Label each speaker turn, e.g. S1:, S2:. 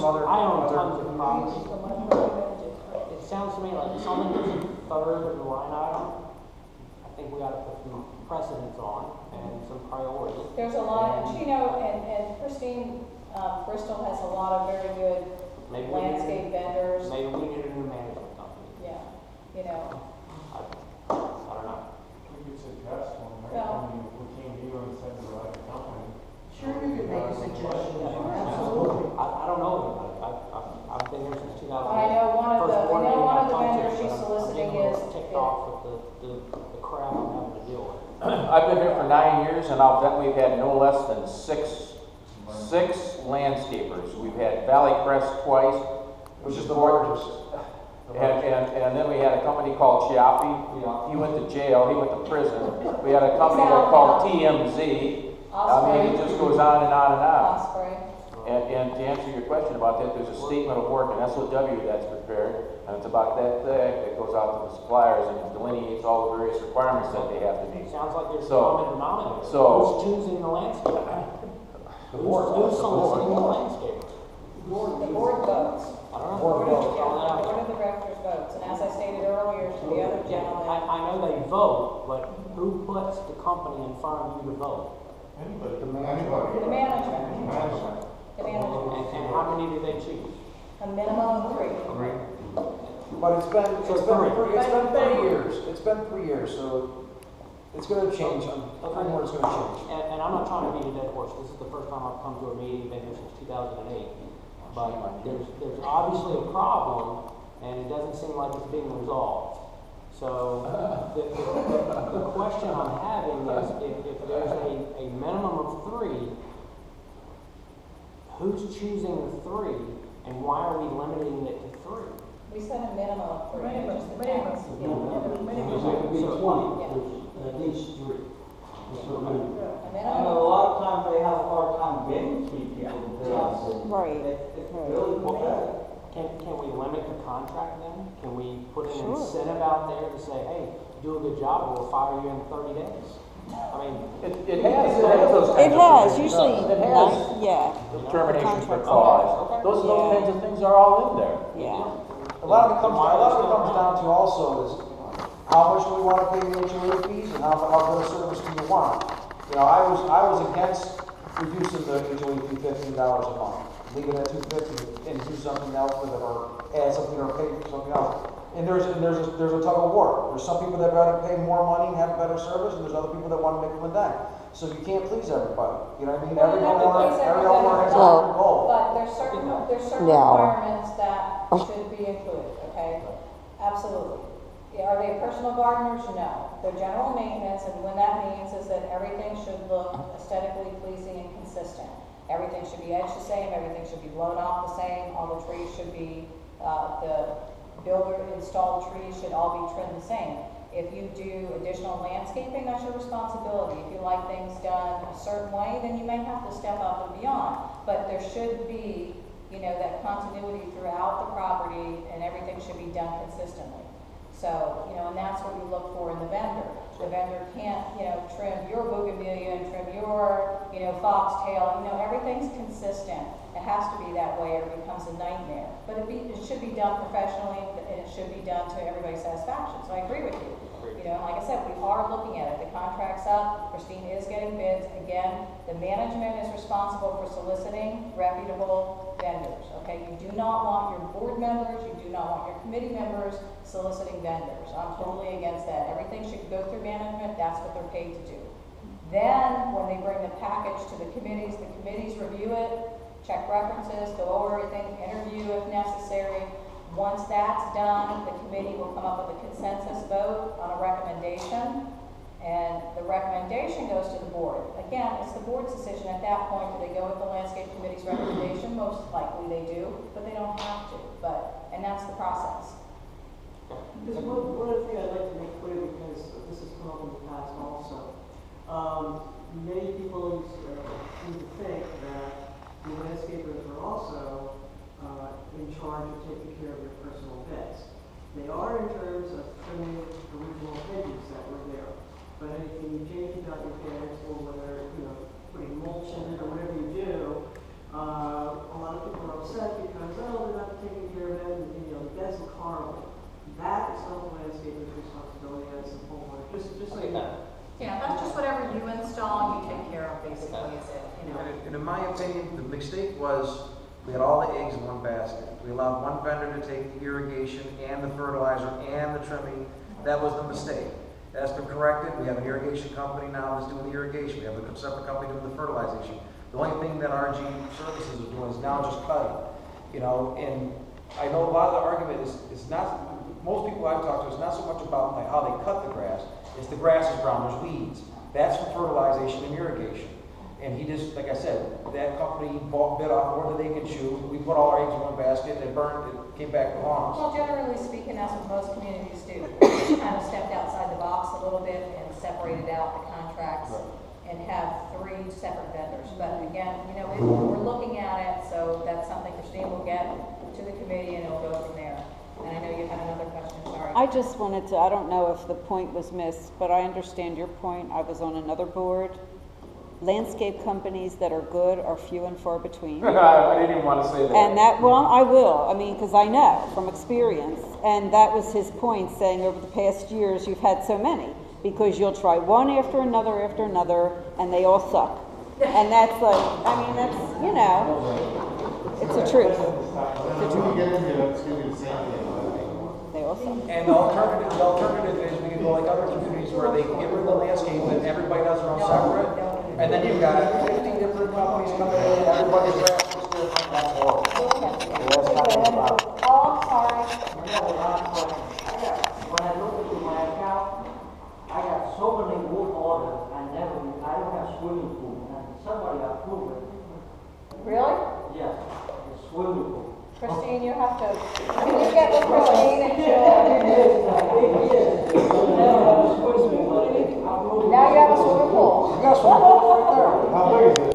S1: other.
S2: I own tons of property. It sounds to me like something that's a third of the line item. I think we got to put some precedents on and some priorities.
S3: There's a lot, and Christine, Bristol has a lot of very good landscape vendors.
S2: Maybe we need a new management company.
S3: Yeah, you know.
S2: I don't know.
S4: We could suggest one, right?
S3: Well,
S4: I mean, if we came to you and said the right company.
S5: Sure, you could make a suggestion.
S2: Absolutely. I don't know anybody. I've been here since 2008.
S3: I know one of the vendors she's soliciting is.
S2: Ticked off with the crap I'm having to deal with.
S6: I've been here for 9 years, and I'll bet we've had no less than six landscapers. We've had Valley Crest twice,
S1: Which is the largest.
S6: and then we had a company called Chiappi. He went to jail. He went to prison. We had a company called TMZ. I mean, it just goes on and on and on.
S3: Osprey.
S6: And to answer your question about that, there's a statement of work, an SOW that's prepared, and it's about that thick that goes out to the suppliers and delineates all the various requirements that they have to meet.
S2: Sounds like there's a
S6: So-
S2: common denominator.
S6: so-
S2: Who's choosing the landscape? Who's soliciting the landscape?
S3: The board votes.
S2: I don't know.
S3: Board
S2: Throw that out
S3: of
S2: there.
S3: directors votes, and as I stated earlier to the other gentleman,
S2: I know they vote, but who puts the company in front of you to vote?
S4: Anybody.
S1: The management.
S4: Anybody.
S3: the management,
S4: Management.
S3: the management,
S2: And how many do they choose?
S3: a minimum of 3.
S1: But it's been
S2: So
S1: 3 years. It's been 3 years, so it's going to change. I'm more it's going to change.
S2: And I'm not trying to beat a dead horse. This is the first time I've come to a meeting, been here since 2008. But there's obviously a problem, and it doesn't seem like it's being resolved. So the question I'm having is if there's a minimum of 3, who's choosing the 3, and why are we limiting it to 3?
S3: We said a minimum of 3, just the
S5: Minimum.
S3: tax.
S7: It could be 20, at least 3. That's what we do.
S3: A
S7: I know
S3: minimum.
S7: a lot of times they have a hard time getting 3 people to do it.
S8: Right.
S7: It's really pathetic.
S2: Can we limit the contract then? Can we put an incentive out there to say, hey, do a good job, or we'll fire you in 30 days? I mean,
S6: It has those kinds
S8: It
S6: of
S8: has,
S6: things.
S8: usually,
S6: It has
S8: yeah,
S6: termination for
S8: contract.
S6: cause. Those
S8: Yeah.
S6: kinds of things are all in there.
S8: yeah.
S1: A lot of it comes down to also is how much do we want to pay the HOA fees and how good a service do you want? You know, I was against reducing the HOA fee $15 a month, leave it at $250 and do something else with it, or add something or pay for something else. And there's a tug of war. There's some people that rather pay more money and have better service, and there's other people that want to make them a dime. So you can't please everybody. You know what I mean? Every homeowner has a different goal.
S3: But there's certain requirements that should be included, okay? Absolutely. Are they personal gardeners? No. They're general maintenance, and what that means is that everything should look aesthetically pleasing and consistent. Everything should be edged the same, everything should be blown off the same, all the trees should be, the builder installed trees should all be trimmed the same. If you do additional landscaping, that's your responsibility. If you like things done a certain way, then you may have to step up and beyond. But there should be, you know, that continuity throughout the property, and everything should be done consistently. So, you know, and that's what we look for in the vendor. The vendor can't, you know, trim your bougainvillea and trim your, you know, foxtail. You know, everything's consistent. It has to be that way, or it becomes a nightmare. But it should be done professionally, and it should be done to everybody's satisfaction. So I agree with you. You know, like I said, we are looking at it. The contract's up. Christine is getting bids. Again, the management is responsible for soliciting reputable vendors. Okay, you do not want your board members, you do not want your committee members soliciting vendors. I'm totally against that. Everything should go through management. That's what they're paid to do. Then, when they bring the package to the committees review it, check references, go over everything, interview if necessary. Once that's done, the committee will come up with a consensus vote on a recommendation, and the recommendation goes to the board. Again, it's the board's decision at that point. Do they go with the landscape committee's recommendation? Most likely they do, but they don't have to. And that's the process.
S5: There's one other thing I'd like to make clear, because this has come up in the past also. Many people seem to think that the landscapers are also in charge of taking care of their personal pets. They are in terms of trimming original hedges that were there. But anything you change about your pets, or whether, you know, putting mulch in it or whatever you do, a lot of people are upset because, oh, they're not taking care of it, and, you know, that's horrible. That is not the landscaper's responsibility, that's the homeowner, just so you know.
S3: Yeah, that's just whatever you install, you take care of, basically, is it, you know?
S1: And in my opinion, the mistake was, we had all the eggs in one basket. We allowed one vendor to take the irrigation and the fertilizer and the trimming. That was the mistake. That's been corrected. We have an irrigation company now that's doing the irrigation. We have a separate company doing the fertilization. The only thing that RG Services is doing is now just cutting. You know, and I know a lot of the argument is not, most people I've talked to, it's not so much about like how they cut the grass, it's the grass is brown, there's weeds. That's for fertilization and irrigation. And he just, like I said, that company bit off more than they could chew. We put all our eggs in one basket, it burned, it came back to haunt us.
S3: Well, generally speaking, that's what most communities do. They kind of stepped outside the box a little bit and separated out the contracts and have 3 separate vendors. But again, you know, we're looking at it, so that's something Christine will get to the committee and it'll go from there. And I know you had another question, sorry.
S8: I just wanted to, I don't know if the point was missed, but I understand your point. I was on another board. Landscape companies that are good are few and far between.
S6: I didn't even want to say that.
S8: And that, well, I will, I mean, because I know from experience. And that was his point, saying over the past years, you've had so many. Because you'll try one after another, and they all suck. And that's like, I mean, that's, you know, it's the truth. It's the truth. They all suck.
S1: And the alternative is we can go like other communities where they get rid of the landscape and everybody does their own separate. And then you've got 50 different companies coming in, everybody's grass is different, that's horrible. That's not what it's about.
S3: Oh, I'm sorry.
S7: When I look into my account, I got so many work orders, I don't have swimming pool, and somebody approved it.
S3: Really?
S7: Yes, the swimming pool.
S3: Christine, you have to, can you get with Christine and now you have a swimming pool.
S1: You got some right there.
S4: How big is it?